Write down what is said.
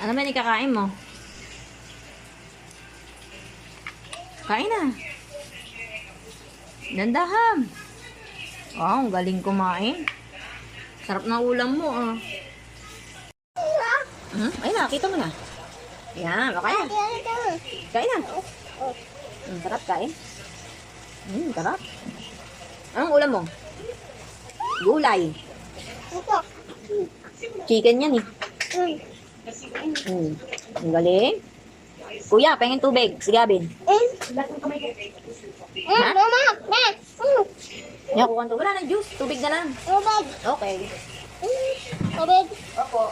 Ano ba ikakain mo? Kain na. Dandahan. Wow, galing kumain. Sarap na ulam mo, ah. Ayun na, kita mo na. Yan, kaya. Kain na. Sarap kain. Sarap. Anong ulam mo? Gulay. Chicken yan eh. Ang galing. Kuya, pengin tubig. Si Gabin. Ha? Yan, kukuha tubig. Wala na juice. Tubig na lang. Okay. Tubig. Opo.